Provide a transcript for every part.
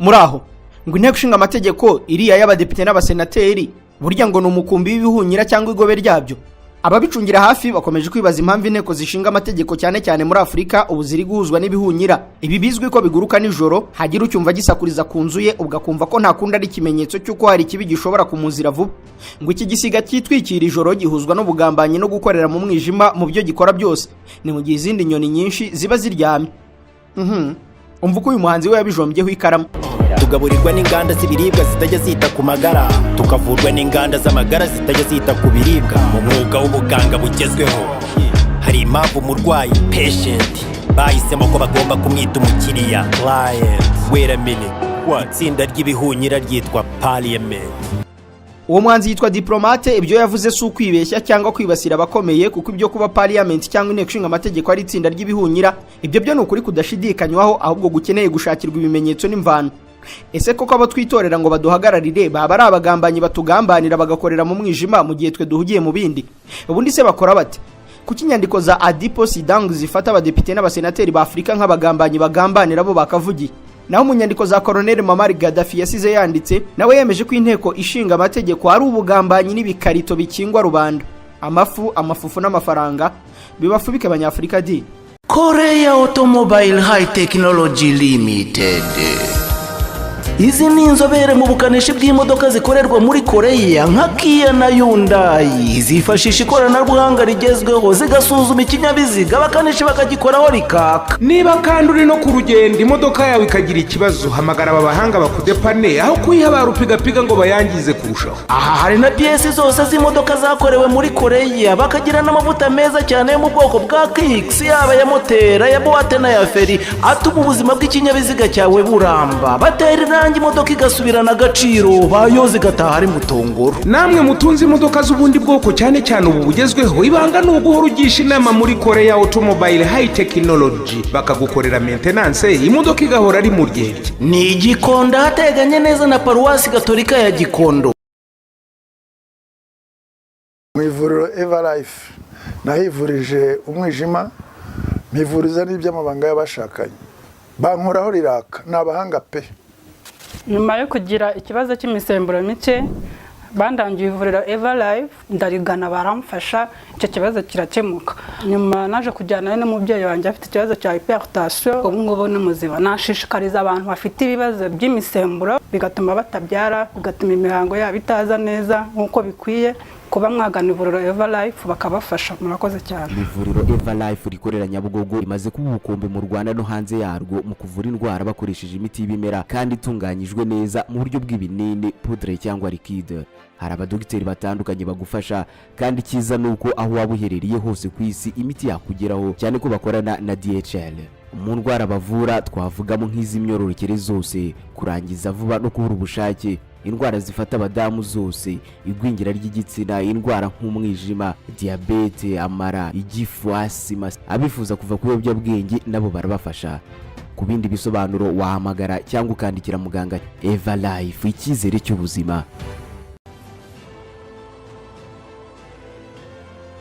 muraho ngo inteko ishinga amategeko iriya y'abadepite n'abasenateri burya ngo numukumbi w'ibihunyira cyangwa igobe ryabyo. Ababicungira hafi bakomeje kwibaza impamvu inteko zishinga amategeko cyane cyane muri Afrika ubu ziri guhuzwa n'ibihunyira. Ibi bizwi ko biguruka nijoro, hagira ucyumva gisakuriza kunzuye ugakumva ko nta kundi ari ikimenyetso cy'uko hari kibi gishobora kumuzira vuba. Ngo iki gisiga cyitwikira ijoro gihuzwa no bugambanyi no gukorera mu mwijima mu byo gikora byose. Ni mu gihe izindi nyoni nyinshi ziba ziryamye. Umva uko uyu muhanzi we yabijombyeho ikaramu. Tugaburirwa n'inganda z'ibiribwa zitajya zita ku magara, tukavurwa n'inganda z'amagara zitajya zita ku biribwa. Mu mwuga w'ubuganga bugezweho hari impamvu umurwayi patient bahisemo ko bagomba kumwita umukiriya client. Wait a minute, itsinda ry'ibihunyira ryitwa Parliament. Uwo muhanzi yitwa Diplomate. Ibyo yavuze si ukwibeshya cyangwa kwibasira abakomeye, kuko ibyo kuba Parliament cyangwa inteko ishinga amategeko ari itsinda ry'ibihunyira, ibyo byo ni ukuri kudashidikanywaho, ahubwo gukeneye gushakirwa ibimenyetso n'imvano. Ese koko abo twitorera ngo baduhagararire baba ari abagambanyi batugambanira bagakorera mu mwijima mu gihe twe duhugiye mu bindi? Ubundi se bakora bate? Kuki inyandiko za Adipo Sidang zifata abadepite n'abasenateri ba Afrika nk'abagambanyi bagambanira bo bakavugiye? Naho mu nyandiko za Colonel Muammar Gaddafi yasize yanditse, nawe yemeje ko inteko ishinga amategeko ari ubugambanyi n'ibikarito bikingwa rubanda. Amafufu n'amafaranga bibafubika abanyafrika di. Korea Automobile High Technology Limited. Izi ni inzobere mu bukanishi bw'imodoka zikorerwa muri Korea nka Kia na Hyundai. Zifashisha ikoranabuhanga rigezweho zigasuzuma ikinyabiziga abakanishi bakagikoraho rikaka. Niba kandi uri no ku rugendo imodoka yawe ikagira ikibazo, hamagara aba bahanga bakudepane aho kuyiha barupigapiga ngo bayangize kurushaho. Aha hari na piyesi zose z'imodoka zakorewe muri Korea, bakagira n'amavuta meza cyane yo mu bwoko bwa Kicks, yaba ya motera, ya buwate na ya feri, atuma ubuzima bw'ikinyabiziga cyawe buramba. Batera imodoka igasubirana agaciro, bayoze igataha ari mutongoro. Namwe mutunze imodoka z'ubundi bwoko cyane cyane ubu bugezweho, ibanga ni uguhora ugisha inama muri Korea Automobile High Technology, bakagukorera maintenance, imodoka igahora ari mu ryerye. Ni Gikondo, hateganye neza na paruwasi gatolika ya Gikondo. Mu ivuriro Everlife nahivurije umwijima, mpivuriza n'iby'amabanga y'abashakanye, bankoraho riraka, n'abahanga pe. Nyuma yo kugira ikibazo cy'imisemburo mike, bandangiye ivuriro Everlife, ndarigana baramfasha, icyo kibazo kirakemuka. Nyuma naje kujyana n'umubyeyi wanjye afite ikibazo cya hypertension, ubu ngubu ni muzima. Nashishikariza abantu bafite ibibazo by'imisemburo bigatuma batabyara, bigatuma imihango yabo itaza neza nk'uko bikwiye, kuba mwagana ivuriro Everlife bakabafasha. Murakoze cyane. Ivuriro Everlife rikorera Nyabugogo rimaze kuba ubukombe mu Rwanda no hanze yarwo mu kuvura indwara bakoresheje imiti y'ibimera kandi itunganyijwe neza mu buryo bw'ibinini, poudre cyangwa liquide. Hari abadogiteri batandukanye bagufasha, kandi cyiza nuko aho waba uherereye hose ku isi imiti yakugeraho, cyane ko bakorana na DHL. Mu ndwara bavura twavugamo nk'iz'imyororokere zose, kurangiza vuba no kubura ubushake, indwara zifata abadamu zose, igwingira ry'igitsina, indwara nk'umwijima, diabete, amara, igifu, asima. Abifuza kuva ku biyobyabwenge nabo barabafasha. Ku bindi bisobanuro wahamagara cyangwa ukandikira muganga. Everlife, icyizere cy'ubuzima.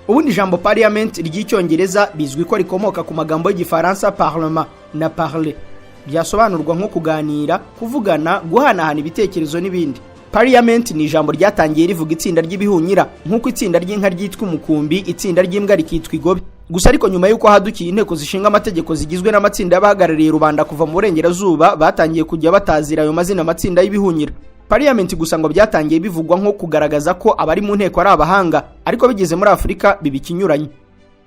Ubundi ijambo Parliament ry'icyongereza bizwi ko rikomoka ku magambo y'igifaransa parlement na parler, byasobanurwa nko kuganira, kuvugana, guhanahana ibitekerezo n'ibindi. Parliament ni ijambo ryatangiye rivuga itsinda ry'ibihunyira, nk'uko itsinda ry'inka ryitwa umukumbi, itsinda ry'imbwa rikitwa igobe. Gusa ariko nyuma y'uko hadukiye inteko zishinga amategeko zigizwe n'amatsinda y'abahagarariye rubanda kuva mu burengerazuba, batangiye kujya batazira ayo mazina amatsinda y'ibihunyira. Parliament gusa ngo byatangiye bivugwa nko kugaragaza ko abari mu nteko ari abahanga, ariko bigeze muri Afrika bibikinyuranye.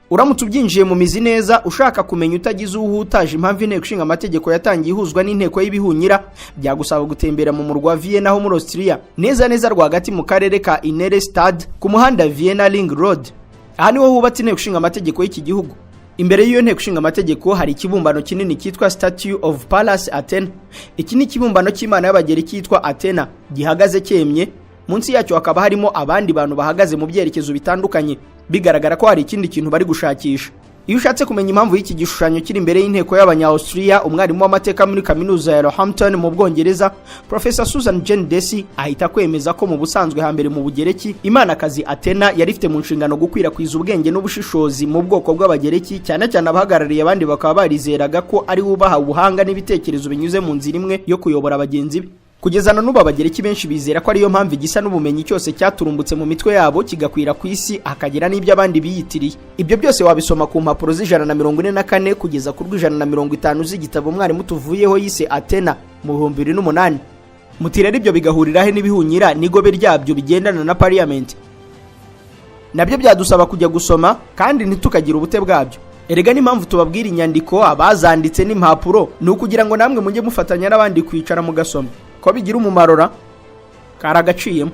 Uramutse ubyinjiye mu mizi neza, ushaka kumenya utagize uhutaje impamvu inteko ishinga amategeko yatangiye ihuzwa n'inteko y'ibihunyira, byagusaba gutembera mu murwa wa Vienna ho muri Austria, neza rwagati mu karere ka Innere Stadt ku muhanda Vienna Ring Road. Aha niho hubatse inteko ishinga amategeko y'iki gihugu. Imbere y'iyo nteko ishinga amategeko hari ikibumbano kinini cyitwa Statue of Pallas Athena. Iki ni ikibumbano cy'Imana y'Abagiriki cyitwa Athena, gihagaze cyemye. Munsi yacyo hakaba harimo abandi bantu bahagaze mu byerekezo bitandukanye, bigaragara ko hari ikindi kintu bari gushakisha. Iyo ushatse kumenya impamvu y'iki gishushanyo kiri imbere y'inteko y'Abanya-Austria, umwarimu w'amateka muri kaminuza ya Roehampton mu Bwongereza, Professor Susan Jane Deci, ahita kwemeza ko mu busanzwe hambere mu Bugereki, Imanakazi Athena yari ifite mu nshingano gukwirakwiza ubwenge n'ubushishozi mu bwoko bw'Abagereki, cyane cyane abahagarariye abandi bakaba barizeraga ko ari wubaha ubuhanga n'ibitekerezo binyuze mu nzira imwe yo kuyobora abagenzi be. Kugeza na n'ubu Abagereki benshi bizera ko ariyo mpamvu igisa n'ubumenyi cyose cyaturumbutse mu mitwe yabo kigakwira ku isi, akagira n'ibyo abandi biyitiriye. Ibyo byose wabisoma ku mpapuro z'144 kugeza ku rw'150 z'igitabo umwarimu tuvuyeho yise Athena mu 2008. Mutirera ibyo bigahurirahe n'ibihunyira n'igobe ryabyo bigendana na parliament. Nabyo byadusaba kujya gusoma kandi ntitukagira ubute bwabyo. Erega n'impamvu tubabwira inyandiko abazanditse n'impapuro ni ukugira ngo namwe mujye mufatanya n'abandi kwicara mu gasoma ko bigira umumarora karagaciyemo.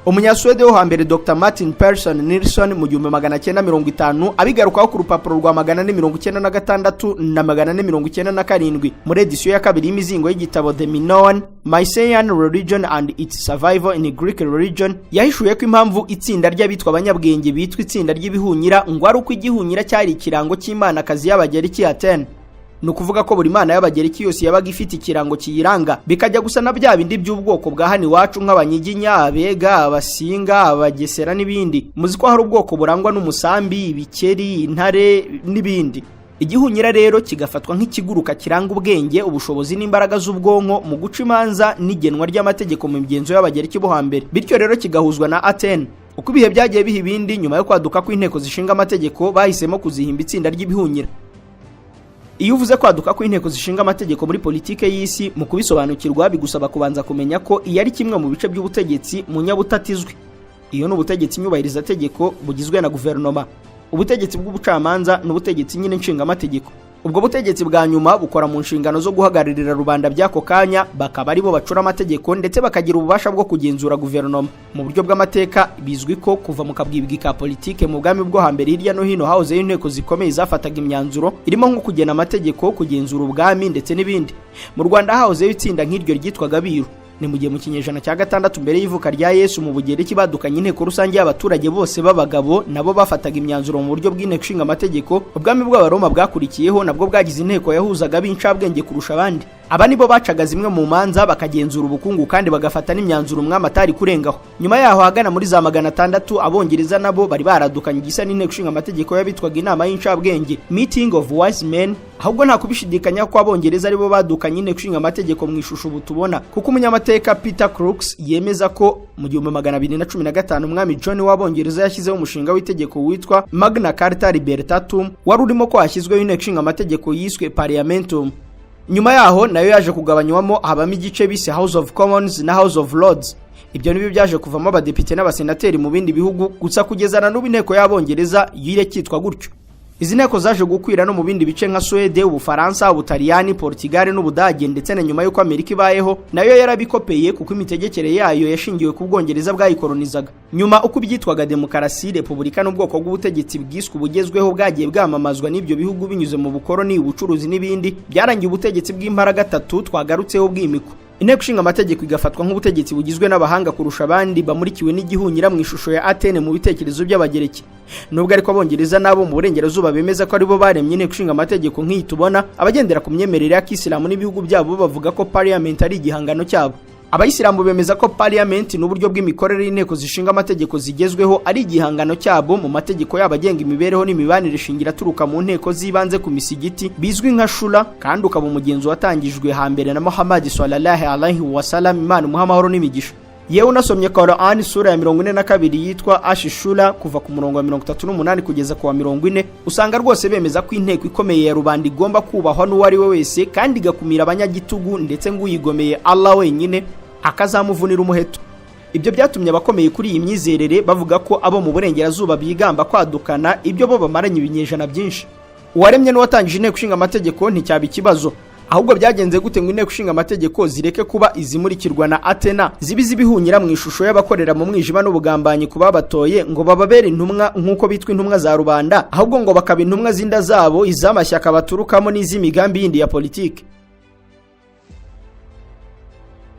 Umunyaswede wo hambere Dr. Martin Persson Nilsson mu 1950 abigarukaho ku rupapuro rwa 496 na 497 muri edisiyo ya kabiri y'imizingo y'igitabo The Minoan Mycenaean Religion and its Survival in Greek Religion, yahishuye ko impamvu itsinda ry'abitwa abanyabwenge bitwa itsinda ry'ibihunyira ngo ari uko igihunyira cyari ikirango cy'Imanakazi y'Abagereki Athena. Nukuvuga ko buri mana y'Abagereki yose yabaga ifite ikirango kiyiranga, bikajya gusa na bya bindi by'ubwoko bwa hano iwacu nk'Abanyiginya, Abega, Abasinga, Abagesera n'ibindi. Muzi ko hari ubwoko burangwa n'umusambi, ibikeri, intare n'ibindi. Igihunyira rero kigafatwa nk'ikiguruka kiranga ubwenge, ubushobozi n'imbaraga z'ubwonko mu guca imanza n'igenwa ry'amategeko mu migenzo y'Abagereki bo hambere. Bityo rero kigahuzwa na Athena. Uko ibihe byagiye biha ibindi, nyuma yo kwaduka kw'inteko zishinga amategeko bahisemo kuzihimba itsinda ry'ibihunyira. Iyo uvuze kwaduka kw'inteko zishinga amategeko muri politike y'isi, mu kubisobanukirwa bigusaba kubanza kumenya ko iyo ari kimwe mu bice by'ubutegetsi mu nyabutatizwe. Iyo ni ubutegetsi nyubahiriza tegeko bugizwe na guverinoma, ubutegetsi bw'ubucamanza n'ubutegetsi nyine nshinga amategeko. Ubwo butegetsi bwa nyuma bukora mu nshingano zo guhagararira rubanda by'ako kanya, bakaba ari bo bacura amategeko ndetse bakagira ububasha bwo kugenzura guverinoma. Mu buryo bw'amateka bizwi ko kuva mu kabwibwi ka politike mu bwami bwo hambere hirya no hino hahozeho inteko zikomeye zafataga imyanzuro irimo nko kugena amategeko, kugenzura ubwami ndetse n'ibindi. Mu Rwanda hahozeho itsinda nk'iryo ryitwaga Abiru. Ni mu gihe mu kinyejana cya 6 mbere y'ivuka rya Yesu mu Bugereki badukanye inteko rusange y'abaturage bose b'abagabo, nabo bafataga imyanzuro mu buryo bw'inteko ishinga amategeko. Ubwami bw'Abaroma bwakurikiyeho nabwo bwagize inteko yahuzaga b'incabwenge kurusha abandi. Aba nibo bacaga zimwe mu manza bakagenzura ubukungu kandi bagafata n'imyanzuro umwami atari kurengaho. Nyuma yaho hagana muri za 600 Abongereza nabo bari baradukanye igisa n'inteko ishinga amategeko y'abitwaga inama y'incabwenge, Meeting of Wise Men. Ahubwo nta kubishidikanya ko Abongereza aribo badukanye inteko ishinga amategeko mu ishusho butubona, kuko umunyamateka Peter Crooks yemeza ko mu 1215 umwami John w'Abongereza yashyizeho umushinga w'itegeko witwa Magna Carta Libertatum, wari urimo ko hashyizweho inteko ishinga amategeko yiswe Parliamentum. Nyuma yaho nayo yaje kugabanywamo habamo igice bise House of Commons na House of Lords. Ibyo nibyo byaje kuvamo abadepite n'abasenateri mu bindi bihugu, gusa kugezana n'ubu inteko y'Abongereza yire cyitwa gutyo. Izi nteko zaje gukwira no mu bindi bice nka Swede, Ubufaransa, Ubutaliyani, Portugal n'Ubudage, ndetse na nyuma y'uko Amerika ibayeho nayo yarabikopeye kuko imitegekere yayo yashingiwe ku Bwongereza bwayikolonizaga. Nyuma uko byitwaga demokarasi, repubulika n'ubwoko bw'ubutegetsi bwiswe ubugezweho bwagiye bwamamazwa n'ibyo bihugu binyuze mu bukoroni, ubucuruzi n'ibindi, byarangiye ubutegetsi bw'imbaraga 3 twagarutseho bw'imiko. Inteko ishinga amategeko igafatwa nk'ubutegetsi bugizwe n'abahanga kurusha abandi bamurikiwe n'igihunyira mu ishusho ya Athene mu bitekerezo by'Abagereki. Nubwo ariko Abongereza nabo mu burengerazuba bemeza ko aribo baremye inteko ishinga amategeko nk'iyi tubona, abagendera ku myemerere ya Kisilamu n'ibihugu byabo bavuga ko parliament ari igihangano cyabo. Abayisilamu bemeza ko parliament n'uburyo bw'imikorere y'inteko zishinga amategeko zigezweho ari igihangano cyabo mu mategeko y'abagenga imibereho n'imibanire shingira turuka mu nteko zibanze ku misigiti bizwi nka shura, kandi ukaba umugenzo watangijwe hambere na Muhammad sallallahu alaihi wasallam, Imana umuhamahoro n'imigisha. Yewe unasomye Quran sura ya 42 yitwa Ash-Shura kuva ku murongo wa 38 kugeza ku wa 40, usanga rwose bemeza ko inteko ikomeye ya rubanda igomba kubahwa n'uwari we wese kandi igakumira abanyagitugu, ndetse ngo uyigomeye Allah wenyine akazamuvunira umuheto. Ibyo byatumye abakomeye kuri iyi myizerere bavuga ko abo mu burengerazuba bigamba kwadukana ibyo bo bamaranye ibinyejana byinshi. Uwaremye n'uwatangije inteko ishinga amategeko nticyaba ikibazo, ahubwo byagenze gute ngo inteko ishinga amategeko zireke kuba izimurikirwa na Athena, zibizi bihunyira mu ishusho y'abakorera mu mwijima n'ubugambanyi kuba batoye ngo bababere intumwa nk'uko bitwa intumwa za rubanda, ahubwo ngo bakaba intumwa zinda zabo, izamashyaka baturukamo n'izimigambi yindi ya politike.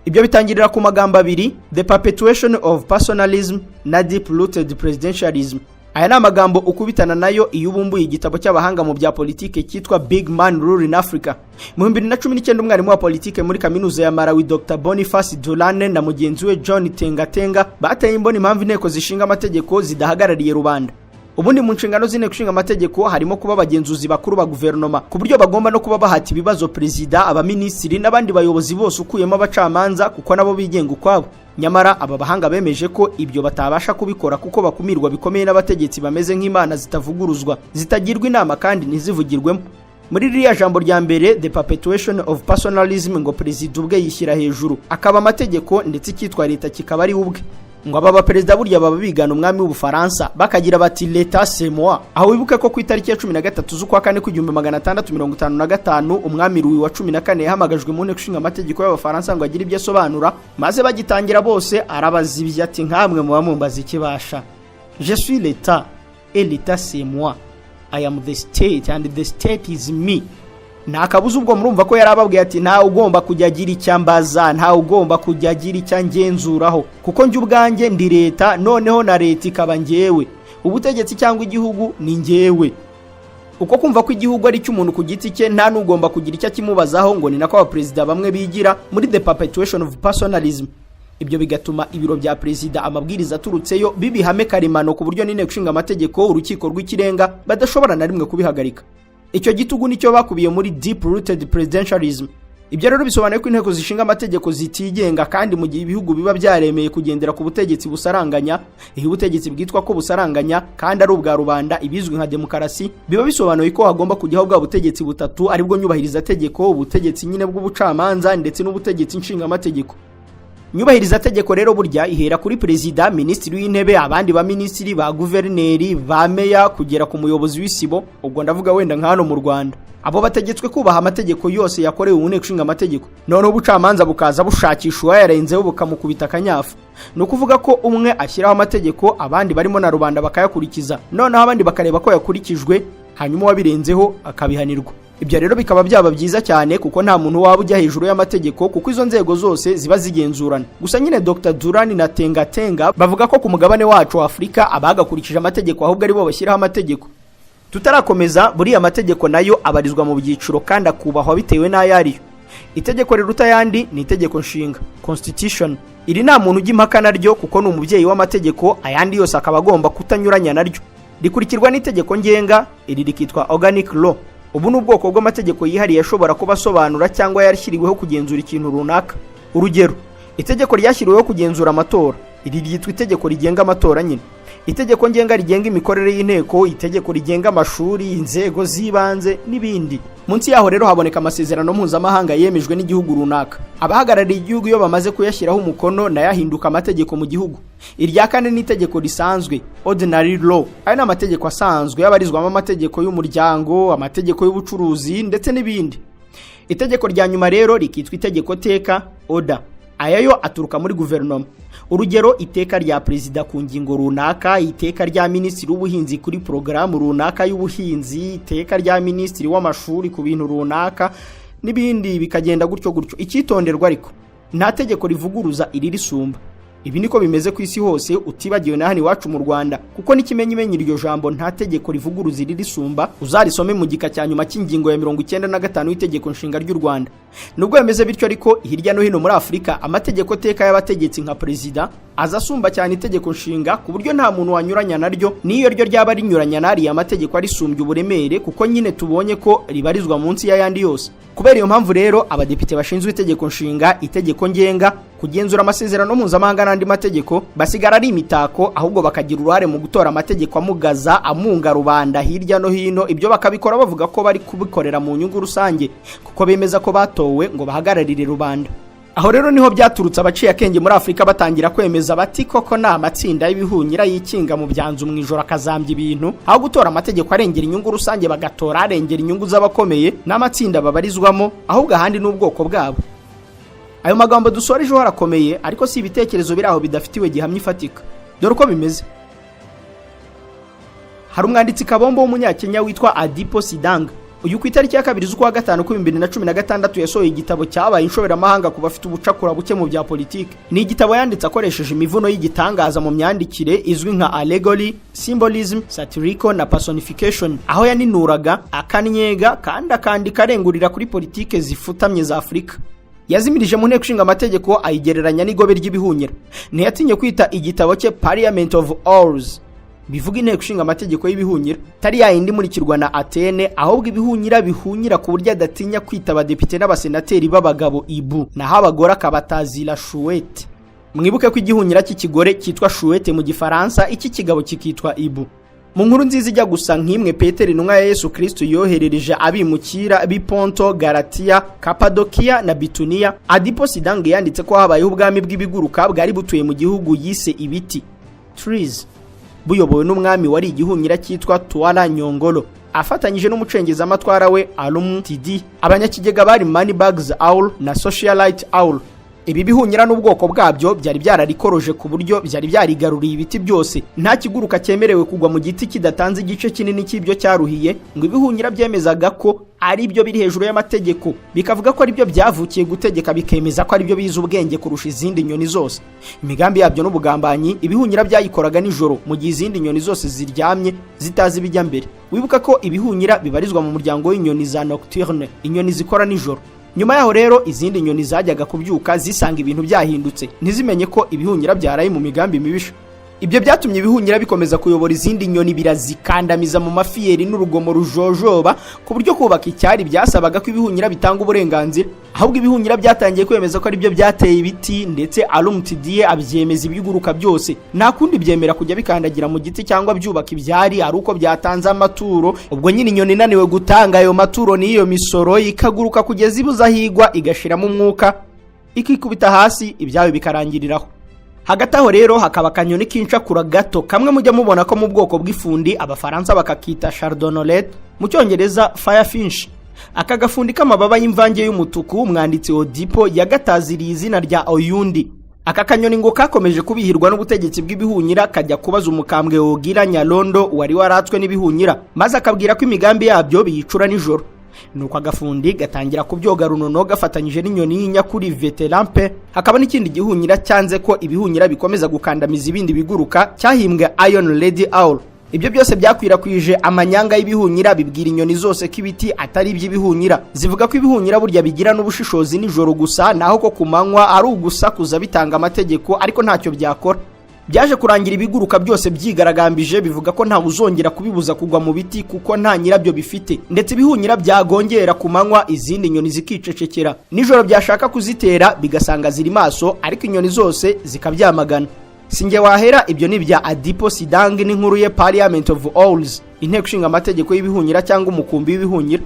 Ibyo bitangirira ku magambo abiri, the perpetuation of personalism na deep-rooted presidentialism. Aya ni amagambo ukubitana nayo iyo ubumbuye igitabo cy'abahanga mu bya politike cyitwa Big Man Rule in Africa. Mu 2019 umwarimu wa politike muri kaminuza ya Malawi Dr Boniface Dulane na mugenzi we John Tengatenga bateye imboni impamvu inteko zishinga amategeko zidahagarariye rubanda. Ubundi mu nshingano z'inteko ishinga amategeko harimo kuba abagenzuzi bakuru ba guverinoma, ku buryo bagomba no kuba bahati ibibazo perezida, abaminisitiri n'abandi bayobozi bose ukuyemo abacamanza kuko nabo bigenga ukwabo. Nyamara aba bahanga bemeje ko ibyo batabasha kubikora kuko bakumirwa bikomeye n'abategetsi bameze nk'imana zitavuguruzwa, zitagirwa inama kandi ntizivugirwemo. Muri ririya jambo rya mbere, the perpetuation of personalism, ngo perezida ubwe yishyira hejuru akaba amategeko ndetse icyitwa leta kikaba ari ubwe. Ngo aba baperezida burya baba bigana umwami w'Ubufaransa bakagira bati l'etat c'est moi. Aho wibuke ko ku itariki ya 13 z'ukwa kane kw'igihumbi 1655 umwami Louis wa 14 yahamagajwe mu nteko ishinga amategeko y'Abafaransa ngo agire ibyo asobanura, maze bagitangira bose arabazibye ati nkamwe muba mumbaza ikibasha. Je suis l'etat et l'etat c'est moi. I am the state and the state is me. Nakabuze ubwo murumva ko yarababwiye ati nta ugomba kujya agira icyambaza, nta ugomba kujya agira icyangenzuraho, kuko njye ubwanjye ndi leta, noneho na leta ikaba njyewe, ubutegetsi cyangwa igihugu ni njyewe. Uko kumva ko igihugu ari cy'umuntu ku giti cye nta nugomba kugira icyo kimubazaho, ngo ni nako abaperezida bamwe bigira muri the perpetuation of personalism. Ibyo bigatuma ibiro bya perezida amabwiriza aturutseyo bibihame karemano ku buryo n'inteko ishinga amategeko, urukiko rw'ikirenga badashobora na rimwe kubihagarika. Icyo gitugu nicyo bakubiye muri deep rooted presidentialism. Ibyo rero bisobanuye ko inteko zishinga amategeko zitigenga, kandi mu gihe ibihugu biba byaremeye kugendera ku butegetsi busaranganya, iyo ubutegetsi bwitwa ko busaranganya kandi ari ubwa rubanda, ibizwi nka demokarasi, biba bisobanuye ko hagomba kujyaho bwa butegetsi butatu, aribwo nyubahiriza tegeko, ubutegetsi nyine bw'ubucamanza ndetse n'ubutegetsi nshinga amategeko. Nyubahiriza tegeko rero burya ihera kuri perezida, minisitiri w'intebe, abandi ba minisitiri, ba guverineri, ba meya, kugera ku muyobozi w'isibo. Ubwo ndavuga wenda nka hano mu Rwanda, abo bategetswe kubaha amategeko yose yakorewe mu nteko ishinga amategeko. Noneho ubucamanza bukaza bushakisha uwayarenzeho bukamukubita akanyafu. Ni ukuvuga ko umwe ashyiraho amategeko, abandi barimo na rubanda bakayakurikiza, noneho abandi bakareba ko yakurikijwe, hanyuma uwabirenzeho akabihanirwa. Ibyo rero bikaba byaba byiza cyane kuko nta muntu waba ujya hejuru y'amategeko, kuko izo nzego zose ziba zigenzurana. Gusa nyine Dr Durani na Tengatenga bavuga ko ku mugabane wacu wa Afurika abagakurikije amategeko ahubwo ari bo bashyiraho amategeko. Tutarakomeza, buriya amategeko nayo abarizwa mu byiciro kandi akubahwa bitewe n'ayo ariyo. Itegeko riruta yandi ni itegeko nshinga, constitution. Iri nta muntu ujya impaka naryo kuko ni umubyeyi w'amategeko, ayandi yose akaba agomba kutanyuranya naryo. Rikurikirwa n'itegeko ngenga, iri rikitwa organic law. Ubu ni ubwoko bw'amategeko yihariye ashobora kuba asobanura cyangwa yashyiriweho kugenzura ikintu runaka. Urugero, itegeko ryashyiriweho kugenzura amatora, iri ryitwa itegeko rigenga amatora nyine. Itegeko ngenga rigenga imikorere y'inteko, itegeko rigenga amashuri, inzego z'ibanze n'ibindi. Munsi yaho rero haboneka amasezerano mpuzamahanga yemejwe n'igihugu runaka. Abahagarariye igihugu iyo bamaze kuyashyiraho umukono nayahinduka amategeko mu gihugu. Irya kane ni itegeko risanzwe, ordinary law. Aya ni amategeko asanzwe yabarizwamo amategeko y'umuryango, amategeko y'ubucuruzi ndetse n'ibindi. Itegeko rya nyuma rero rikitwa itegeko teka, order. Aya yo aturuka muri guverinoma. Urugero, iteka rya perezida ku ngingo runaka, iteka rya minisitiri w'ubuhinzi kuri porogaramu runaka y'ubuhinzi, iteka rya minisitiri w'amashuri ku bintu runaka n'ibindi, bikagenda gutyo gutyo. Icyitonderwa ariko, nta tegeko rivuguruza iri risumba. Ibi niko bimeze ku isi hose, utibagiwe na hano iwacu mu Rwanda, kuko n'ikimenyimenyi iryo jambo nta tegeko rivuguruza iri risumba uzarisome mu gika cya nyuma cy'ingingo ya 95 y'itegeko nshinga ry'u Rwanda. Nubwo bimeze bityo ariko, hirya no hino muri Afurika amategeko teka y'abategetsi nka perezida azasumba cyane itegeko nshinga, ku buryo nta muntu wanyuranya naryo, niyo ryo ryaba rinyuranya n'ari amategeko arisumbye uburemere, kuko nyine tubonye ko ribarizwa munsi y'ayandi yose. Kubera iyo mpamvu rero, abadepite bashinzwe itegeko nshinga, itegeko ngenga, kugenzura amasezerano mpuzamahanga n'andi mategeko basigara ari imitako, ahubwo bakagira uruhare mu gutora amategeko amugaza, amunga rubanda hirya no hino. Ibyo bakabikora bavuga ko bari kubikorera mu nyungu rusange, kuko bemeza ko batowe ngo bahagararire rubanda. Aho rero niho byaturutse abaciye akenge muri Afurika batangira kwemeza bati koko nta matsinda y'ibihunyira yikinga mu byanzu mu ijoro akazambya ibintu, aho gutora amategeko arengera inyungu rusange bagatora arengera inyungu z'abakomeye n'amatsinda babarizwamo, ahubwo ahandi n'ubwoko bwabo. Ayo magambo dusoreje harakomeye, ariko si ibitekerezo biri aho bidafitiwe gihamya ifatika. Dore uko bimeze. Hari umwanditsi kabombo w'umunyakenya witwa Adipo Sidanga. uyu ku itariki ya 2 z'ukwa gatanu 2016 yasohoye igitabo cyabaye inshoberamahanga ku bafite ubucakura buke mu bya politiki. Ni igitabo yanditse akoresheje imivuno y'igitangaza mu myandikire izwi nka allegory, symbolism, satirical na personification, aho yaninuraga akanyega kandi akandika arengurira kuri politike zifutamye za Afurika. Yazimirije mu nteko ishinga amategeko ayigereranya n'igobe ry'ibihunyira. Ntiyatinye kwita igitabo cye Parliament of Owls, bivuga inteko ishinga amategeko y'ibihunyira, tari yayindi murikirwa na Atene, ahubwo ibihunyira bihunyira ku buryo adatinya kwita abadepite n'abasenateri b'abagabo ibu, naho abagore akabatazira chouette. Mwibuke ko igihunyira cy'ikigore cyitwa chouette mu gifaransa, iki kigabo kikitwa ibu. Mu nkuru nziza ijya gusa nk'imwe Petero intumwa ya Yesu Kristo yoherereje abimukira b'Iponto, Galatia, Kapadokia na Bitunia, Adipo Sidange yanditse ko habayeho ubwami bw'ibiguruka bwari butuye mu gihugu yise ibiti, trees, buyobowe n'umwami wari igihunyira cyitwa Tuala Nyongolo, afatanyije n'umucengeza amatwara we Alum Tidi. Abanyakigega bari Moneybags Owl na Socialite Owl. Ibi bihunyira n'ubwoko bwabyo byari byararikoroje ku buryo byari byarigaruriye ibiti byose. Nta kiguruka cyemerewe kugwa mu giti kidatanze igice kinini cy'ibyo cyaruhiye, ngo ibihunyira byemezaga ko ari byo biri hejuru y'amategeko, bikavuga ko ari byo byavukiye gutegeka, bikemeza ko ari byo biza ubwenge kurusha izindi nyoni zose. Imigambi yabyo n'ubugambanyi, ibihunyira byayikoraga nijoro mu gihe izindi nyoni zose ziryamye zitazi ibijya mbere. Wibuka ko ibihunyira bibarizwa mu muryango w'inyoni za nocturne, inyoni zikora nijoro. Nyuma yaho rero izindi nyoni zajyaga kubyuka zisanga ibintu byahindutse, ntizimenye ko ibihunyira byaraye mu migambi mibisha. Ibyo byatumye ibihunyira bikomeza kuyobora izindi nyoni, birazikandamiza mu mafiyeri n'urugomo rujojoba, ku buryo kubaka icyari byasabaga ko ibihunyira bitanga uburenganzira. Ahubwo ibihunyira byatangiye kwemeza ko ari byo byateye ibiti, ndetse Alum Tidie abyemeza ibiguruka byose. Nta kundi byemera kujya bikandagira mu giti cyangwa byubaka ibyari ari uko byatanze amaturo. Ubwo nyine inyoni inaniwe gutanga ayo maturo n'iyo misoro, ikaguruka kugeza ibuza higwa, igashiramo umwuka, ikikubita hasi, ibyawe bikarangiriraho. Hagati aho rero hakaba akanyoni k'incakura gato, kamwe mujya mubona ko mu bwoko bw'ifundi, abafaransa bakakita chardonneret, mu cyongereza firefinch. Aka gafundi k'amababa y'imvange y'umutuku, umwanditsi Odipo yagataziriye izina rya Oyundi. Aka kanyoni ngo kakomeje kubihirwa n'ubutegetsi bw'ibihunyira, kajya kubaza umukambwe Ogira Nyalondo wari waratswe n'ibihunyira, maze akabwira ko imigambi yabyo biyicura nijoro. Nuko agafundi gatangira kubyoga runono gafatanyije n'inyoni y'inyakuri Veterampe. Hakaba n'ikindi gihunyira cyanze ko ibihunyira bikomeza gukandamiza ibindi biguruka, cyahimbwe Iron Lady Owl. Ibyo byose byakwirakwije amanyanga y'ibihunyira, bibwira inyoni zose ko ibiti atari iby'ibihunyira. Zivuga ko ibihunyira burya bigira n'ubushishozi nijoro gusa, naho ko kumanywa ari ugusakuza bitanga amategeko, ariko ntacyo byakora. Byaje kurangira ibiguruka byose byigaragambije, bivuga ko nta uzongera kubibuza kugwa mu biti kuko nta nyirabyo bifite, ndetse ibihunyira byagongera kumanywa izindi nyoni zikicecekera. Nijoro byashaka kuzitera bigasanga ziri maso, ariko inyoni zose zikabyamagana. Singe wahera, ibyo ni bya Adipo Sidange n'inkuru ye Parliament of Owls, inteko ishinga amategeko y'ibihunyira cyangwa umukumbi w'ibihunyira.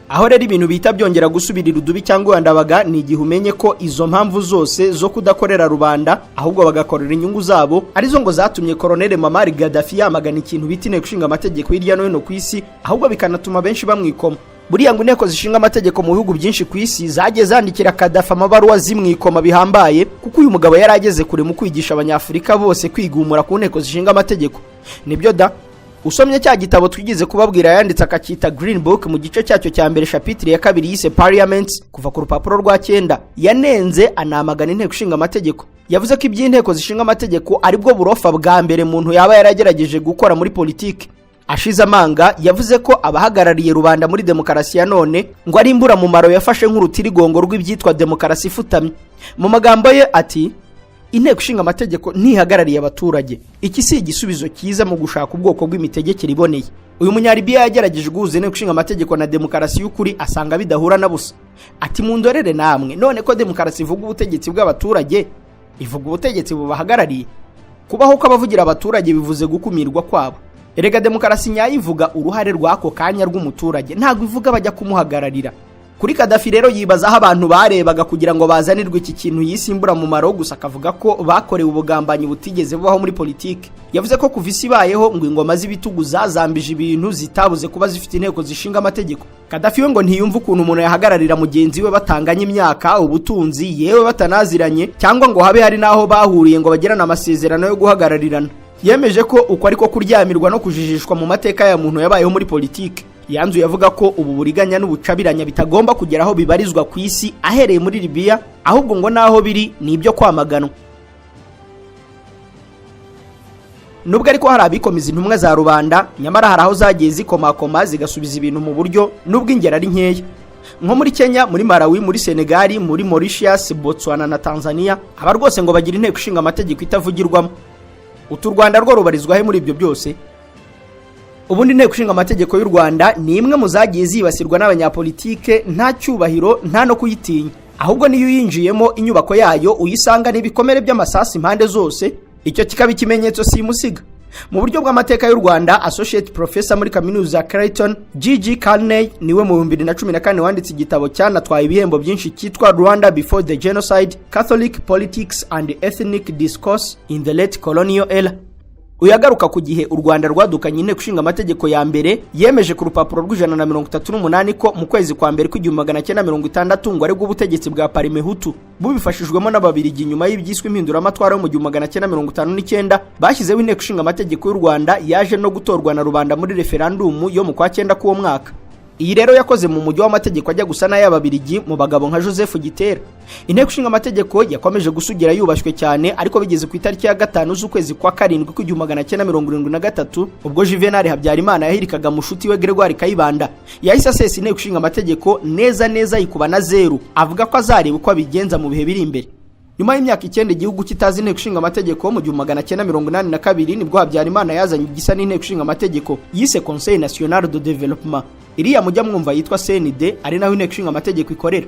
Aho rero ibintu bita byongera gusubirira udubi cyangwa yandabaga, ni igihe umenye ko izo mpamvu zose zo kudakorera rubanda ahubwo bagakorera inyungu zabo arizo ngo zatumye Colonel Muammar Gaddafi yamagana ikintu bita inteko ishinga amategeko hirya no hino ku isi, ahubwo bikanatuma benshi bamwikoma. Buriya ngo inteko zishinga amategeko mu bihugu byinshi ku isi zagiye zandikira Gaddafi amabaruwa zimwikoma bihambaye, kuko uyu mugabo yari ageze kure mu kwigisha abanyafurika bose kwigumura ku nteko zishinga amategeko. Nibyo da, usomye cya gitabo twigize kubabwira yanditse akakita Green Book, mu gice cyacyo cya mbere chapitre ya 2 yise Parliament, kuva ku rupapuro rwa 9, yanenze anamagana inteko ishinga amategeko. Yavuze ko iby'inteko zishinga amategeko ari bwo burofa bwa mbere muntu yaba yaragerageje gukora muri politiki. Ashize amanga yavuze ko abahagarariye rubanda muri demokarasi ya none ngo ari imbura mu maro yafashe nk'urutirigongo rw'ibyitwa demokarasi ifutamye. Mu magambo ye ati, inteko ishinga amategeko ntihagarariye abaturage. Iki si igisubizo cyiza mu gushaka ubwoko bw'imitegekere iboneye. Uyu munyaribiya yagerageje guhuza inteko ishinga amategeko na demokarasi y'ukuri, asanga bidahura na busa. Ati, mundorere namwe, none ko demokarasi ivuga ubutegetsi bw'abaturage, ivuga ubutegetsi bubahagarariye. Kubaho kw'abavugira abaturage bivuze gukumirwa kwabo. Erega demokarasi nyayo ivuga uruhare rw'ako kanya rw'umuturage, ntabwo ivuga bajya kumuhagararira. Kuri Gaddafi rero yibaza aho abantu barebaga kugira ngo bazanirwe iki kintu yisimbura mu maro, gusa akavuga ko bakorewe ubugambanyi butigeze bubaho muri politiki. Yavuze ko kuva isi ibayeho ngo ingoma z'ibitugu zazambije ibintu zitabuze kuba zifite inteko zishinga amategeko. Gaddafi we ngo ntiyumva ukuntu umuntu yahagararira mugenzi we batanganye imyaka, ubutunzi, yewe batanaziranye, cyangwa ngo habe hari naho bahuriye ngo bagirane amasezerano yo guhagararirana. Yemeje ko uko ariko kuryamirwa no kujijishwa mu mateka ya muntu yabayeho muri politiki. yanzuye avuga ko ubu buriganya n'ubucabiranya bitagomba kugera aho bibarizwa ku isi ahereye muri Libya, ahubwo ngo naho biri ni ibyo kwamaganwa. Nubwo ariko hari abikomeza intumwa za rubanda, nyamara hari aho zagiye zikomakoma zigasubiza ibintu mu buryo nubwo ingero ari nkeya. Nko muri Kenya, muri Malawi, muri Senegal, muri Mauritius, Botswana na Tanzania, aba rwose ngo bagira inteko ishinga amategeko itavugirwamo. Utu Rwanda rwo rubarizwa he muri ibyo byose? Ubundi inteko ishinga amategeko y'u Rwanda ni imwe mu zagiye zibasirwa n'abanyapolitike nta cyubahiro nta no kuyitinya, ahubwo niyo yinjiyemo inyubako yayo uyisanga n'ibikomere by'amasasi impande zose, icyo kikaba ikimenyetso simusiga. Mu buryo bw'amateka y'u Rwanda, Associate Professor muri kaminuza ya Creighton, G.G. Carney niwe mu 2014 wanditse igitabo cyanatwaye ibihembo byinshi cyitwa Rwanda Before the Genocide, Catholic Politics and Ethnic Discourse in the Late Colonial Era. Uyagaruka ku gihe u Rwanda rwadukanye inteko ishinga amategeko ya mbere, yemeje ku rupapuro rw'138 ko mu kwezi kwa mbere kw'igihumbi ngo ari ubutegetsi bwa Parimehutu bubifashijwemo n'Ababiligi nyuma y'ibyiswe impinduramatwara yo mu 1959 bashyizeho inteko ishinga amategeko y'u Rwanda yaje no gutorwa na rubanda muri referendum yo mu kwa 9 k'uwo mwaka. Iyi rero yakoze mu mujyi w'amategeko ajya gusa n'ay'Ababiligi mu bagabo nka Joseph Gitera. Inteko ishinga amategeko yakomeje gusugira yubashywe cyane, ariko bigeze ku itariki ya 5 z'ukwezi kwa 7 1973 ubwo Juvenal Habyarimana yahirikaga mushuti we Gregoire Kayibanda, yahise asesa inteko ishinga amategeko neza yikuba na 0, avuga ko azareba uko abigenza mu bihe biri imbere. Nyuma y'imyaka 9 igihugu kitazi inteko ishinga amategeko, mu 1982 nibwo Habyarimana yazanye igisa n'inteko ishinga amategeko yise Conseil National de Développement. Iriya mujya mwumva yitwa CND, ari naho inteko ishinga amategeko ikorera.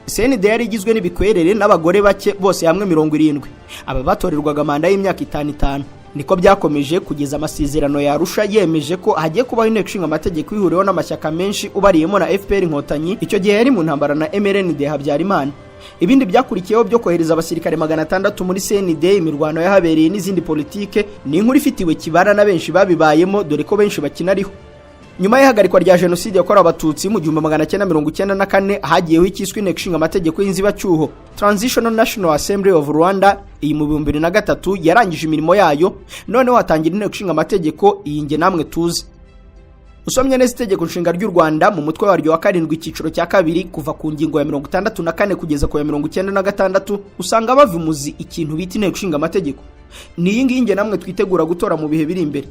CND yari igizwe n'ibikwerere n'abagore bake bose hamwe 70. Aba batorerwaga manda y'imyaka 5. Niko byakomeje kugeza amasezerano ya Arusha yemeje ko hagiye kubaho inteko ishinga amategeko ihuriweho n'amashyaka menshi ubariyemo na FPR Inkotanyi, icyo gihe yari mu ntambara na MRND Habyarimana. Ibindi byakurikiyeho byo kohereza abasirikare 600 muri CND, imirwano yahabereye n'izindi politike, ni inkuru ifitiwe kibara na benshi babibayemo, dore ko benshi bakinariho. Nyuma y'ihagarikwa rya jenoside yakorewe abatutsi mu 1994 hagiyeho ikiswe inteko ishinga amategeko y'inzibacyuho, Transitional National Assembly of Rwanda. Iyi mu 2003 yarangije imirimo yayo, noneho hatangira inteko ishinga amategeko iyi nge namwe tuzi. Usomye neza itegeko nshinga ry'u Rwanda mu mutwe waryo wa 7 icyiciro cya 2 kuva ku ngingo ya 64 kugeza ku ya 96 usanga bavimuzi ikintu bita inteko ishinga amategeko. Ni iyi ngiyi nge namwe twitegura gutora mu bihe biri imbere.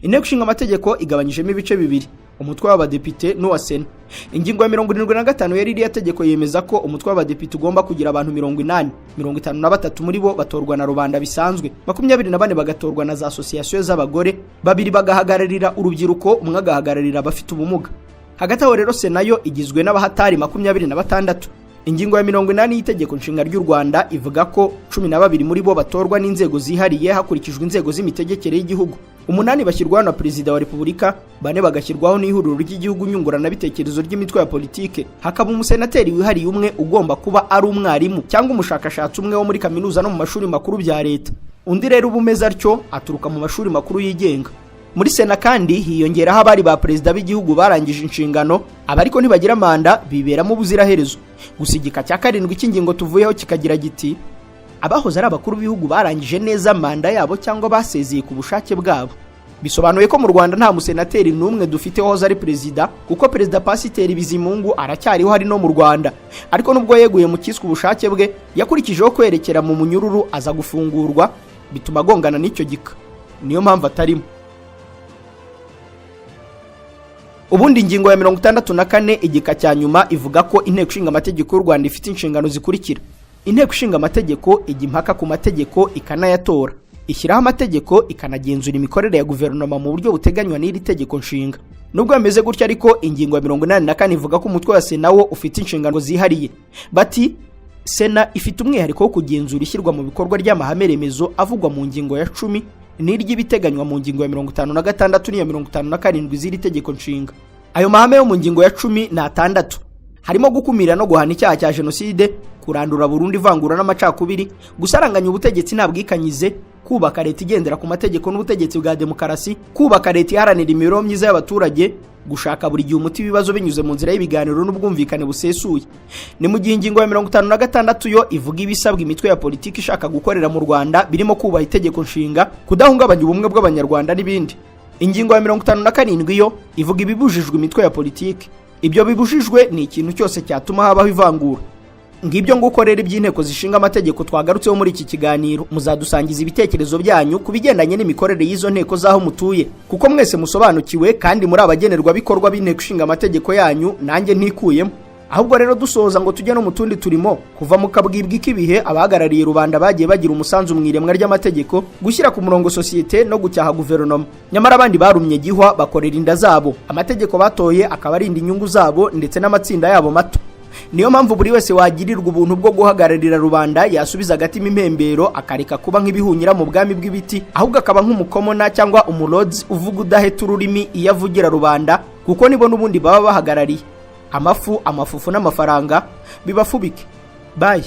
Inteko ishinga amategeko igabanyijemo ibice bibiri, umutwe w'abadepite n'uwa Sena. Ingingo ya 75 yari iriya tegeko yemeza ko umutwe w'abadepite ugomba kugira abantu 80, 53 muri bo batorwa na rubanda bisanzwe, 24 bagatorwa na za association z'abagore, 2 bagahagararira urubyiruko, 1 agahagararira abafite ubumuga. Hagati aho rero Sena yo igizwe n'abahatari 26. Ingingo ya 80 y'itegeko nshinga ry'u Rwanda ivuga ko 12 muri bo batorwa n'inzego zihariye hakurikijwe inzego z'imitegekere y'igihugu, 8 bashyirwaho na Perezida wa Repubulika, 4 bagashyirwaho n'ihuriro ry'igihugu nyungurana bitekerezo ry'imitwe ya politike, hakaba umusenateri wihariye umwe ugomba kuba ari umwarimu cyangwa umushakashatsi umwe wo muri kaminuza no mu mashuri makuru bya leta. Undi rero ubumeza atyo aturuka mu mashuri makuru yigenga. Muri Sena kandi hiyongeraho abari ba perezida b'igihugu barangije inshingano, abariko ntibagira manda biberamo ubuziraherezo. Gusigika cya 7 cy'ingingo tuvuyeho kikagira giti abahoze ari abakuru b'ibihugu barangije neza manda yabo cyangwa basezeye ku bushake bwabo. Bisobanuye ko mu Rwanda nta musenateri n'umwe dufite hoza ari perezida, kuko Perezida Pasiteri Bizimungu aracyariho hari no mu Rwanda, ariko nubwo yeguye mu kiswe ubushake bwe yakurikijeho kwerekera mu munyururu aza gufungurwa, bituma agongana n'icyo gika, niyo mpamvu atarimo. Ubundi ingingo ya 64 igika cya nyuma ivuga ko inteko ishinga amategeko y'u Rwanda ifite inshingano zikurikira. Inteko ishinga amategeko ijya impaka ku mategeko ikanayatora, ishyiraho amategeko ikanagenzura imikorere ya guverinoma mu buryo buteganywa n'iri tegeko nshinga. Nubwo bameze gutya ariko ingingo ya 84 ivuga ko umutwe wa Sena wo ufite inshingano zihariye. Bati Sena ifite umwihariko wo kugenzura ishyirwa mu bikorwa ry'amahame remezo avugwa mu ngingo ya 10 n'iry'ibiteganywa mu ngingo ya 56 n'iya 57 z'iri tegeko nshinga. Ayo mahame yo mu ngingo ya 10 na 6 harimo gukumira no guhana icyaha cya jenoside, kurandura burundu ivangura n'amacakubiri, gusaranganya ubutegetsi ntabwikanyize, kubaka leta igendera ku mategeko n'ubutegetsi bwa demokarasi, kubaka leta iharanira imibereho myiza y'abaturage, gushaka buri gihe umuti ibibazo binyuze mu nzira y'ibiganiro n'ubwumvikane busesuye. Ni mu gihe ingingo ya 56 yo ivuga ibisabwa imitwe ya politiki ishaka gukorera mu Rwanda birimo kubaha itegeko nshinga, kudahungabanya ubumwe bw'abanyarwanda n'ibindi. ingingo ya 57 yo ivuga ibibujijwe imitwe ya politiki. Ibyo bibujijwe ni ikintu cyose cyatuma habaho ivangura. Ngibyo ngukorera iby'inteko zishinga amategeko twagarutseho muri iki kiganiro. Muzadusangiza ibitekerezo byanyu kubigendanye n'imikorere y'izo nteko zaho mutuye, kuko mwese musobanukiwe kandi muri abagenerwa bikorwa b'inteko ishinga amategeko yanyu, nanjye ntikuyemo. Ahubwo rero dusoza ngo tujye no mu tundi turimo, kuva mu kabwibwi k'ibihe abahagarariye rubanda bagiye bagira umusanzu mu iremwa ry'amategeko, gushyira ku murongo sosiyete no gucyaha guverinoma. Nyamara abandi barumye gihwa bakorera inda zabo, amategeko batoye akaba arinda inyungu zabo ndetse n'amatsinda yabo mato. Niyo mpamvu buri wese wagirirwa ubuntu bwo guhagararira rubanda yasubiza agatima impembero, akareka kuba nk'ibihunyira mu bwami bw'ibiti, ahubwo akaba nk'umukomona cyangwa umurods uvuga udaheta ururimi iyo avugira rubanda, kuko nibo n'ubundi baba bahagarariye. Amafu, amafufu n'amafaranga bibafubike. Bye.